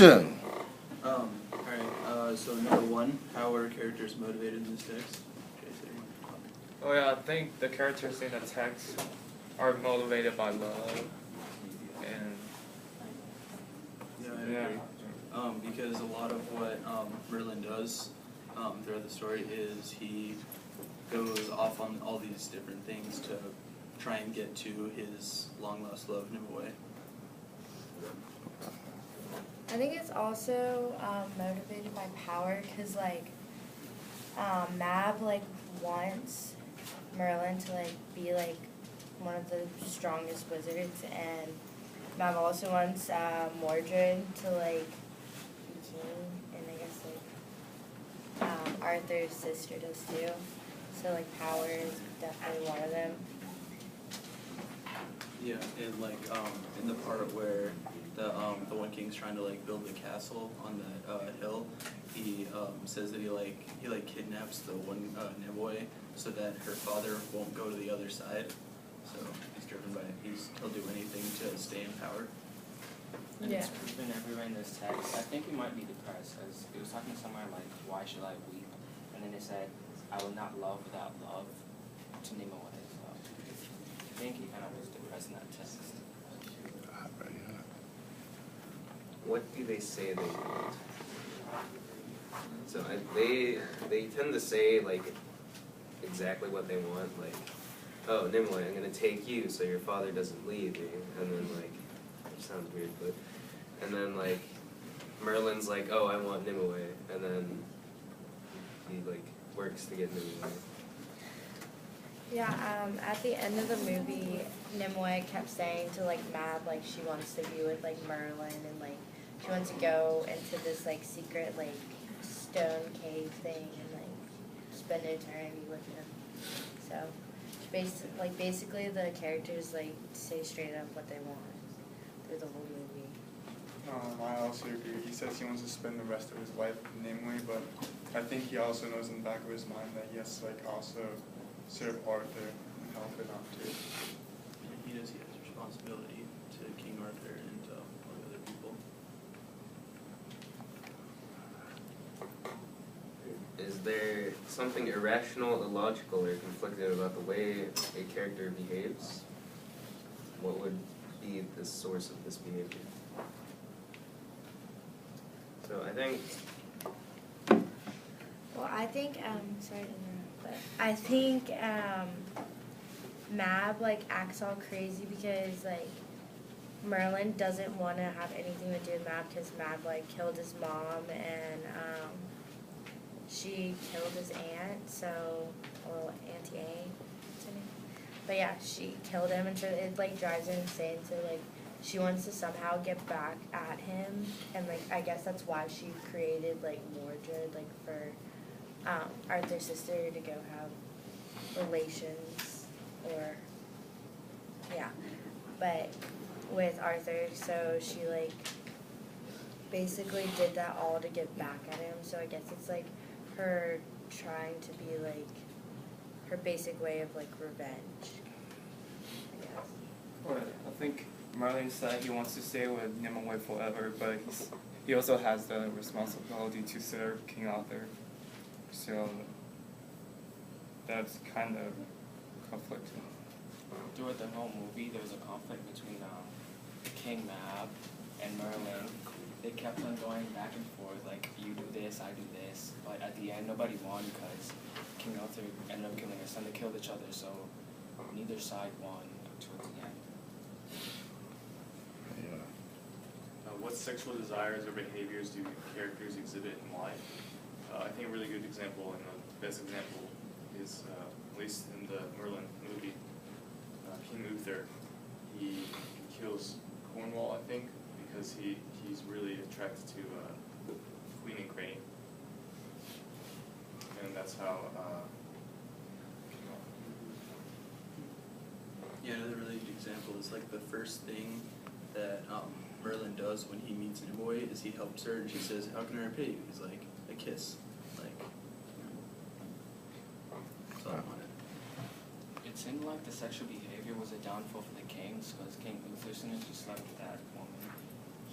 Action! Alright, so number one, how are characters motivated in this text? Oh yeah, I think the characters in the text are motivated by love, and Yeah, I agree. Because a lot of what Merlin does throughout the story is he goes off on all these different things to try and get to his long-lost love, Nimue. I think it's also motivated by power, because Mab wants Merlin to be one of the strongest wizards, and Mab also wants Mordred to be king, and I guess Arthur's sister does too. So power is definitely one of them. Yeah, and in the part where the one king's trying to build the castle on that hill, he says that he kidnaps the one Nimue so that her father won't go to the other side. So he'll do anything to stay in power. And it's proven everywhere in this text. I think he might be depressed, because it was talking somewhere why should I weep? And then it said, I will not love without love to Nimue. So I think he kind of was depressed in that text. What do they say they want? So they tend to say exactly what they want, oh, Nimue, I'm gonna take you so your father doesn't leave you, and then it sounds weird, but and then Merlin's oh, I want Nimue, and then he works to get Nimue. Yeah, at the end of the movie, Nimue kept saying to Mab she wants to be with Merlin, and she wants to go into this secret stone cave thing and spend an eternity with him. So basically the characters say straight up what they want through the whole movie. I also agree. He says he wants to spend the rest of his life with Nimue, but I think he also knows in the back of his mind that he has to also serve Arthur and help him out too. He has responsibility to King Arthur and all the other people. Is there something irrational, illogical, or conflicted about the way a character behaves? What would be the source of this behavior? So I think... Well, I think, sorry to interrupt, but I think Mab acts all crazy because Merlin doesn't want to have anything to do with Mab, because Mab killed his mom, and she killed his aunt, so, well, Auntie A, what's her name? But yeah, she killed him, and so it drives her insane, so she wants to somehow get back at him, and I guess that's why she created Mordred, for Arthur's sister to go have relations, or, yeah, but with Arthur, so she basically did that all to get back at him, so I guess it's her trying to be her basic way of revenge, I guess. Well, I think Merlin said he wants to stay with Nimue forever, but he also has the responsibility to serve King Arthur. So that's kind of conflicting. Throughout the whole movie, there was a conflict between King Mab and Merlin. They kept on going back and forth, you do this, I do this, but at the end nobody won because King Arthur ended up killing his son. They killed each other, so neither side won towards the end. What sexual desires or behaviors do characters exhibit in life? I think a really good example, and the best example, is, at least in the Merlin movie, King Uther. He kills Cornwall, I think, because he's really attracted to Queen and Crane. And that's how... Yeah, another really good example is the first thing that Merlin does when he meets Nimue is he helps her, and she says, "How can I repay you?" He's like, "A kiss." That's all I wanted. It seemed like the sexual behavior was a downfall for the kings, because King Uther, as soon as he slept with that woman,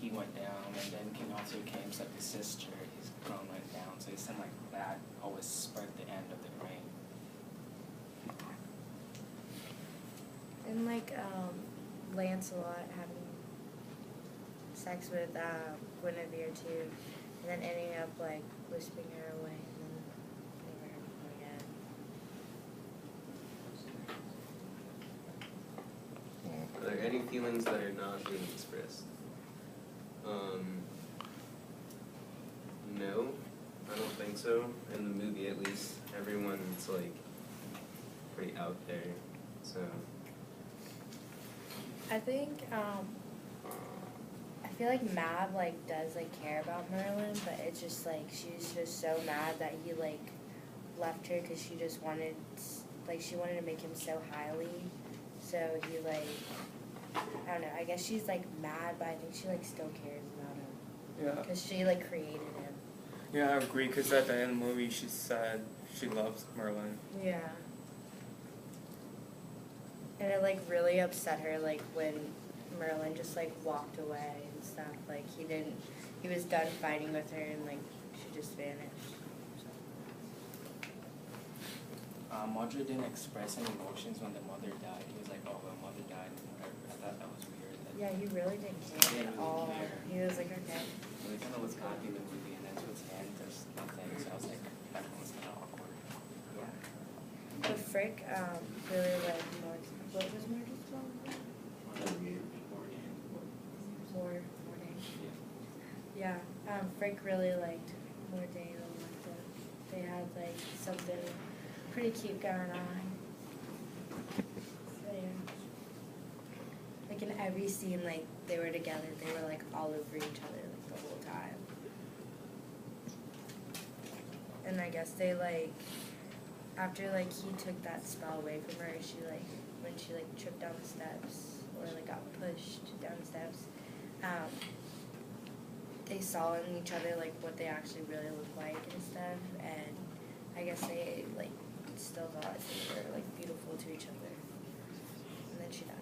he went down, and then King Arthur came, so like his sister, his crown went down. So he said like that always spurred the end of the reign. And like Lancelot having sex with Guinevere too, and then ending up like whispering her away and then never heard from her again. Are there any feelings that are not being expressed? No, I don't think so. In the movie, at least, everyone's like pretty out there. So I think I feel like Mab like does like care about Merlin, but it's just like she's just so mad that he like left her because she just wanted she wanted to make him so highly, so he like I don't know. I guess she's like mad, but I think she like still cares about him Yeah. because she like created him. Yeah, I agree, because at the end of the movie, she said she loves Merlin. Yeah. And it like really upset her like when Merlin just like walked away and stuff. Like he was done fighting with her and like she just vanished. Roger didn't express any emotions when the mother died. He was like, oh, well, mother died. I thought that was weird. Yeah, he really didn't He care didn't at all. really care. He was like, okay. Well, he kind of was happy in the movie, and then towards the end, there's nothing. So I was like, that one was kind of awkward. Yeah. But Frick really liked what was Morgan's name? Morgan. Yeah. Frick really liked Mordain and Martha. They had like something pretty cute going on. So, yeah. Like in every scene, like they were together, they were like all over each other like the whole time. And I guess they like after like he took that spell away from her, she like when she like tripped down the steps or like got pushed down the steps, they saw in each other like what they actually really looked like and stuff, and I guess they like still thought they were like beautiful to each other. And then she died.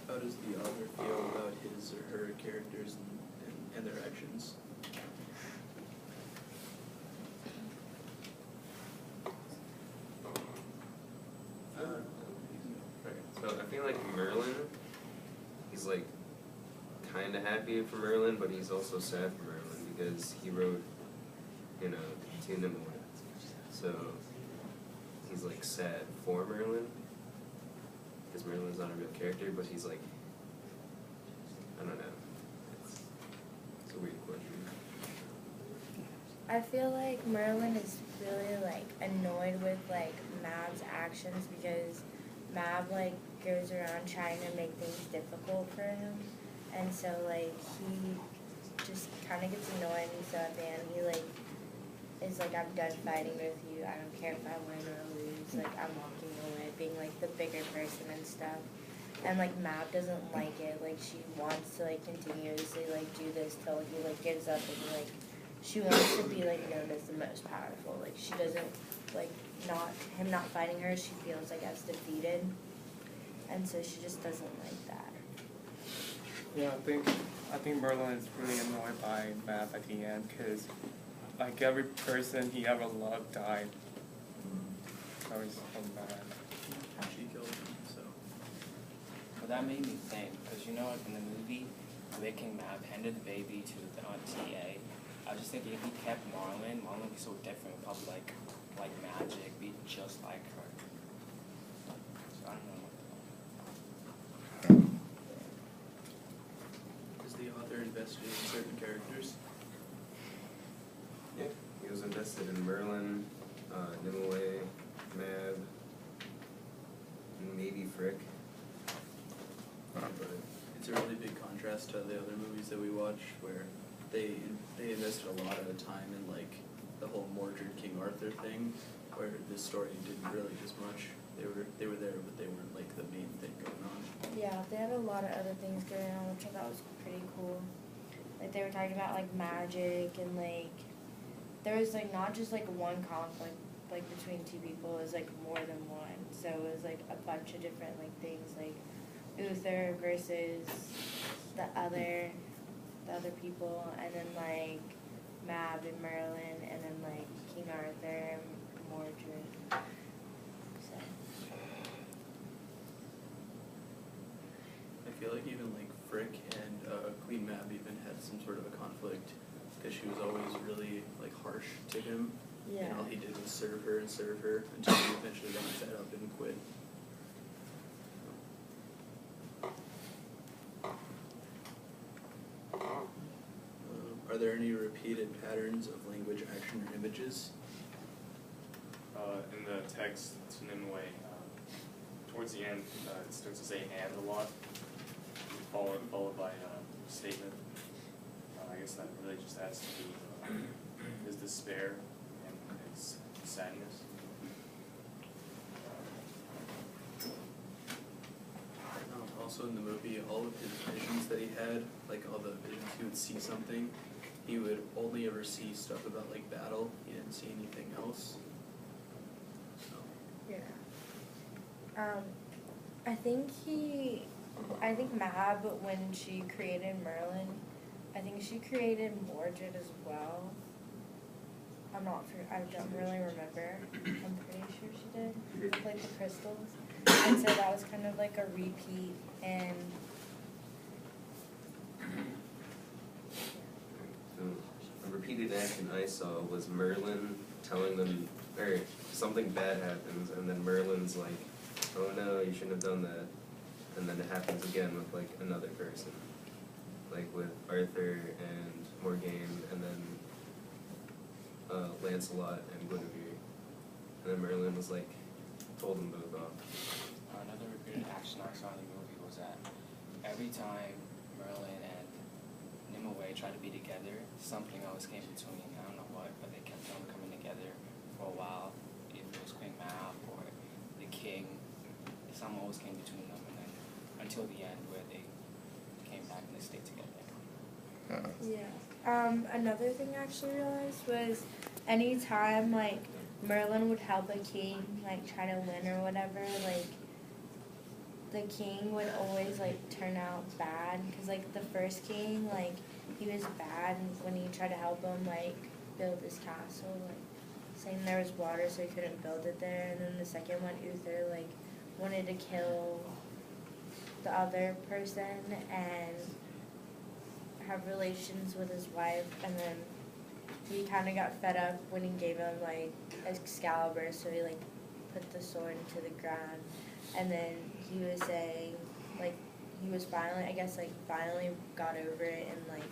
How does the author feel about his or her characters and their actions? So I feel like Merlin, he's like kind of happy for Merlin, but he's also sad for Merlin because he wrote, to Nimue. So he's like sad for Merlin because Merlin's not a real character, but he's like, I don't know. It's a weird question. I feel like Merlin is really like annoyed with like Mab's actions because Mab like goes around trying to make things difficult for him, and so like he just kind of gets annoyed, and so at the end he like is like, I'm done fighting with you, I don't care if I win or lose, like I'm walking away, being like the bigger person and stuff. And like Mab doesn't like it, like she wants to like continuously like do this till he like gives up, and like she wants to be like known as the most powerful. Like she doesn't like him not fighting her, she feels like as defeated, and so she just doesn't like that. Yeah, I think Merlin is really annoyed by Matt at the end because like every person he ever loved died. So he's so mad. She killed him, so. But that made me think, because in the movie, the way King Mab handed the baby to the TA, I was just thinking if he kept Merlin would be so different, probably like magic, be just like her. So I don't know. Is the author invested in certain characters? Yeah, he was invested in Merlin, Nimue, Mab, maybe Frick. But It's a really big contrast to the other movies that we watch, where they invested a lot of time in like the whole Mordred King Arthur thing, where this story didn't really as much. They were there, but they weren't like the main thing going on. Yeah, they had a lot of other things going on, which I thought was pretty cool. Like they were talking about like magic and like there was like not just like one conflict like between two people, it was like more than one. So it was like a bunch of different like things like Uther versus the other people, and then like Mab and Merlin, and then like King Arthur and Mordred. So. I feel like even like Frick and Queen Mab even had some sort of a conflict because she was always really like harsh to him. Yeah. And all he did was serve her until he eventually got fed up and quit. Are there any repeated patterns of language, action, or images? In the text, to Nimue, towards the end, it starts to say "and" a lot, followed by a statement. I guess that really just adds to his despair and his sadness. Also in the movie, all of his visions that he had, like all the visions, he would see something. He would only ever see stuff about like battle. He didn't see anything else. So. Yeah. I think Mab, when she created Merlin, I think she created Mordred as well. I don't really remember. I'm pretty sure she did. With like the crystals. And so that was kind of like a repeat, and So a repeated action I saw was Merlin telling them, or something bad happens, and then Merlin's like, oh no, you shouldn't have done that. And then it happens again with like another person. Like with Arthur and Morgaine, and then Lancelot and Guinevere. And then Merlin was like, told them both off. Another repeated action I saw in the movie was that every time Merlin and Nimue tried to be together, something always came between. I don't know what, but they kept on coming together for a while. Either it was Queen Mab or the king. Something always came between them, and then until the end where they came back and they stayed together. yeah. Another thing I actually realized was anytime like Merlin would help a king like try to win or whatever, like the king would always like turn out bad, because like the first king, like he was bad when he tried to help him like build his castle, like saying there was water so he couldn't build it there, and then the second one, Uther, like wanted to kill the other person and have relations with his wife, and then he kind of got fed up when he gave him like Excalibur, so he like put the sword into the ground, and then he was saying like he was finally, I guess like finally got over it, and like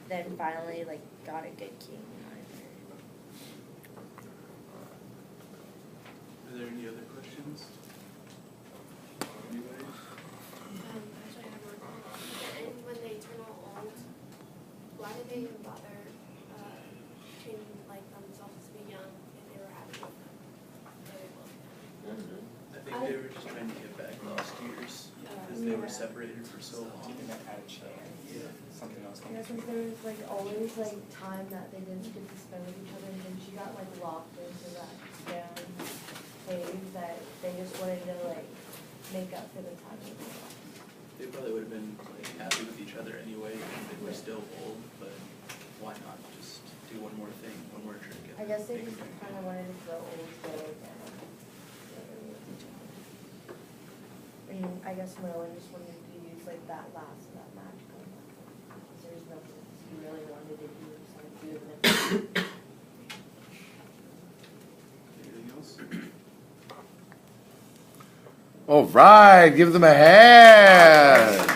then finally like got a good king. Are there any other questions? Anybody? Actually, I have one. And when they turn all old, why did they even bother changing like themselves to be young if they were happy with them? Very well. I think they were just trying to get back lost years because they were separated for so long. Something that had a chance. Yeah. Something else came Yeah, between. because there was like always like time that they didn't get to spend with each other, and then she got like locked into that stone cave that they just wanted to like make up for the time they were lost. They probably would have been like happy with each other anyway if they were still old, but why not just do one more thing, one more trick? I guess they just kind of wanted to grow old together again. And I guess Merlin just wanted to use like that last, that magical one. Because there's nothing he really wanted to do, so like do it. Anything else? All right, give them a hand.